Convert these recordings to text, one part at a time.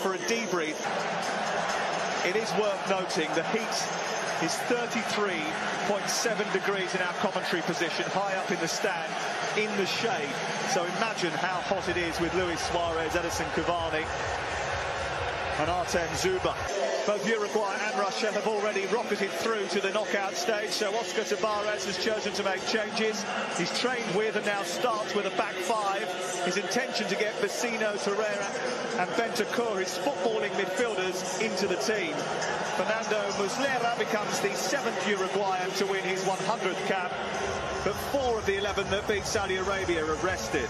for a debrief. It is worth noting the heat is 33.7 degrees in our commentary position, high up in the stand, in the shade. So imagine how hot it is with Luis Suarez, Edison Cavani and Artem Zuba. Both Uruguay and Russia have already rocketed through to the knockout stage, so Oscar Tabarez has chosen to make changes. He's trained with and now starts with a back five. His intention to get Vecino, Torreira and Bentancur, his footballing midfielders, into the team. Fernando Muslera becomes the 7th Uruguayan to win his 100th cap, but 4 of the 11 that beat Saudi Arabia are rested.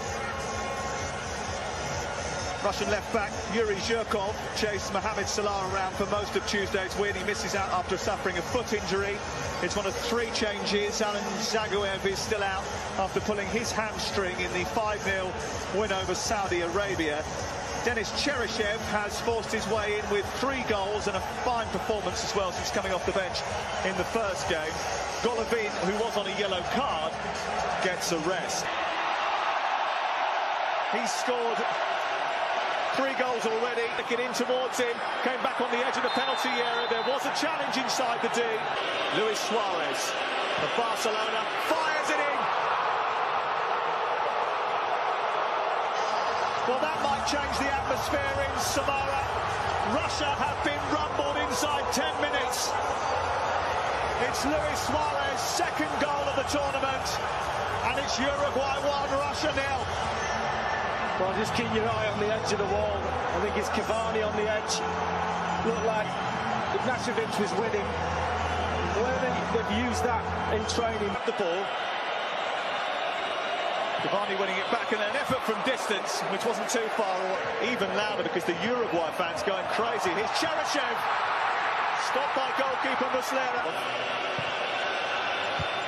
Russian left-back Yuri Zhirkov chased Mohamed Salah around for most of Tuesday's win. He misses out after suffering a foot injury. It's one of 3 changes. Alan Zaguev is still out after pulling his hamstring in the 5-0 win over Saudi Arabia. Denis Cheryshev has forced his way in with 3 goals and a fine performance as well since coming off the bench in the first game. Golovin, who was on a yellow card, gets a rest. He's scored 3 goals already. Get in towards him, came back on the edge of the penalty area. There was a challenge inside the D. Luis Suarez of Barcelona fires it in. Well, that might change the atmosphere in Samara. Russia have been rumbled inside 10 minutes. It's Luis Suarez, 2nd goal of the tournament, and it's Uruguay 1, Russia 0. Well, just keep your eye on the edge of the wall. I think it's Cavani on the edge. Looked like Ignacevic was winning. Where they've used that in training. The ball. Cavani winning it back in an effort from distance, which wasn't too far, even louder because the Uruguay fans going crazy. Here's Cheryshev. Stopped by goalkeeper Muslera.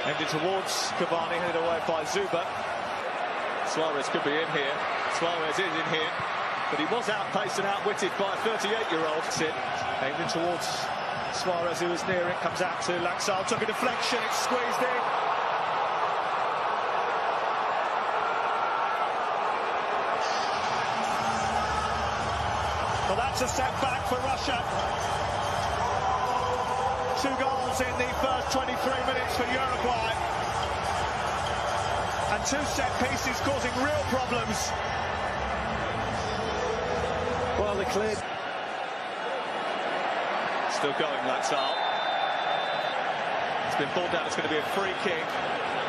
Ended towards Cavani, headed away by Zuba. Suarez could be in here. Suarez is in here, but he was outpaced and outwitted by a 38-year-old. Aimed in towards Suarez, who was near it, comes out to Laxal, took a deflection, it's squeezed in. Well, that's a setback for Russia. 2 goals in the first 23 minutes for Uruguay. And 2 set pieces causing real problems. Well, they cleared. Still going, Laxal. It's been pulled down, it's going to be a free kick.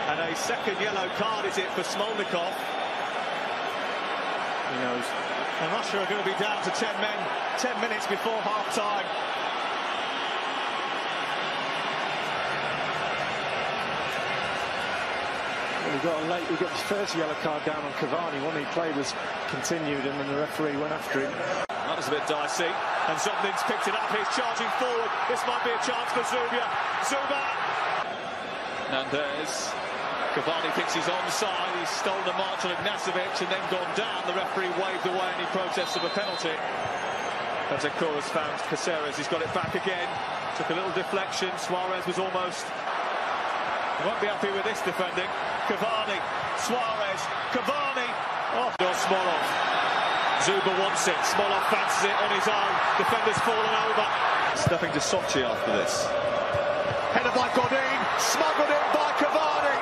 And a 2nd yellow card is it for Smolnikov. Who knows? And Russia are going to be down to 10 men, 10 minutes before half-time. We got his first yellow card down on Cavani. One he played was continued, and then the referee went after him. That was a bit dicey, and Zoblin's picked it up. He's charging forward. This might be a chance for Zuba. Nandez. Cavani thinks he's onside. He's stolen a march on Ignacevic and then gone down. The referee waved away any protests of a penalty. Bentancur has found Caceres. He's got it back again. Took a little deflection. Suarez was almost... He won't be happy with this defending. Cavani, Suarez, Cavani. Oh, Smolov. Zuba wants it. Smolov fancies it on his own. Defender's fallen over. Stepping to Sochi after this. Headed by Godin. Smuggled in by Cavani.